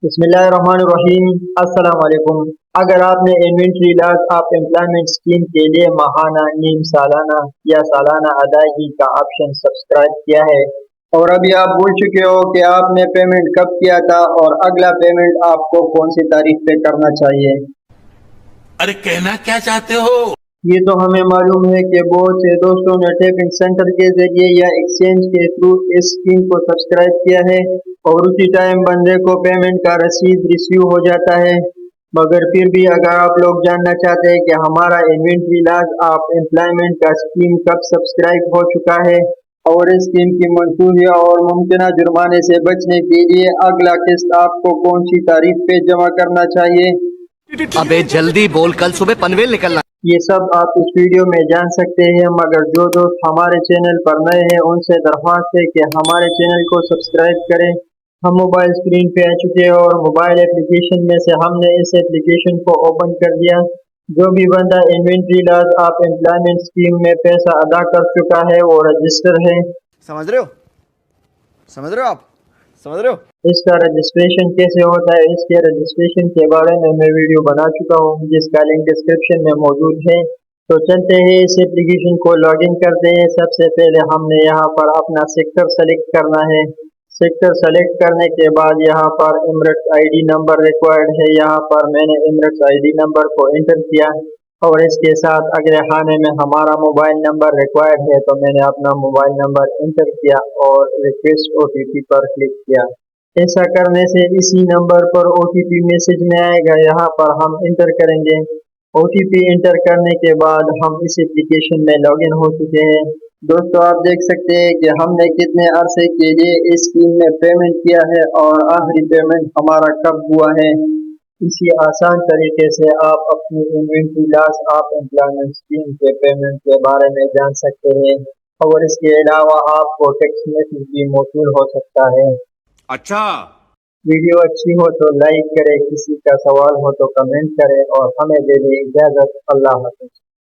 बिस्मिल्लाहिर्रहमानिर्रहीम। अस्सलाम वालेकुम। अगर आपने inventory loss of employment scheme के लिए माहाना, नीम सालाना या सालाना अदायगी का ऑप्शन सब्सक्राइब किया है और अभी आप भूल चुके हो कि आपने पेमेंट कब किया था और अगला पेमेंट आपको कौन सी तारीख पे करना चाहिए। अरे कहना क्या चाहते हो? ये तो हमें मालूम है कि बहुत से दोस्तों ने टेपिंग सेंटर के जरिए या एक्सचेंज के थ्रू इस स्कीम को सब्सक्राइब किया है और उसी टाइम बंदे को पेमेंट का रसीद रिसीव हो जाता है। मगर फिर भी अगर आप लोग जानना चाहते हैं कि हमारा इन्वेंट्री लॉस ऑफ एम्प्लॉयमेंट का स्कीम कब सब्सक्राइब हो चुका है और इस स्कीम की मंसूबी और मुमकिन जुर्माने से बचने के लिए अगला किस्त आपको कौन सी तारीख पे जमा करना चाहिए, अबे जल्दी बोल, कल सुबह पनवेल निकलना। ये सब आप इस वीडियो में जान सकते हैं। मगर जो दोस्त हमारे चैनल पर नए हैं उनसे दरख्वास्त है कि हमारे चैनल को सब्सक्राइब करें। हम मोबाइल स्क्रीन पे आ चुके हैं और मोबाइल एप्लीकेशन में से हमने इस एप्लीकेशन को ओपन कर दिया। जो भी बंदा inventory loss of employment scheme में पैसा अदा कर चुका है वो रजिस्टर है। समझ रहे हो? समझ रहे हो आप? समझ रहे हो? इसका रजिस्ट्रेशन कैसे होता है, इसके रजिस्ट्रेशन के बारे में मैं वीडियो बना चुका हूँ जिसका लिंक डिस्क्रिप्शन में मौजूद है। तो चलते हैं इस एप्लीकेशन को लॉगिन करते हैं। सबसे पहले हमने यहाँ पर अपना सेक्टर सेलेक्ट करना है। सेक्टर सेलेक्ट करने के बाद यहाँ पर एमरेट्स आईडी नंबर रिक्वायर्ड है। यहाँ पर मैंने एमरेट्स आईडी नंबर को एंटर किया और इसके साथ अगले खाने में हमारा मोबाइल नंबर रिक्वायर्ड है तो मैंने अपना मोबाइल नंबर एंटर किया और रिक्वेस्ट ओटीपी पर क्लिक किया। ऐसा करने से इसी नंबर पर ओटीपी मैसेज में आएगा, यहाँ पर हम इंटर करेंगे। ओटीपी इंटर करने के बाद हम इस एप्लीकेशन में लॉगिन हो चुके हैं। दोस्तों आप देख सकते हैं कि हमने कितने अरसे के लिए इस स्कीम में पेमेंट किया है और आखिरी पेमेंट हमारा कब हुआ है। इसी आसान तरीके से आप अपनी inventory loss of employment scheme के पेमेंट के बारे में जान सकते हैं और इसके अलावा आपको टेक्स्ट मैसेज भी मौसूल हो सकता है। अच्छा, वीडियो अच्छी हो तो लाइक करें, किसी का सवाल हो तो कमेंट करें और हमें दे दें इजाज़त। अल्लाह हाफ़िज़।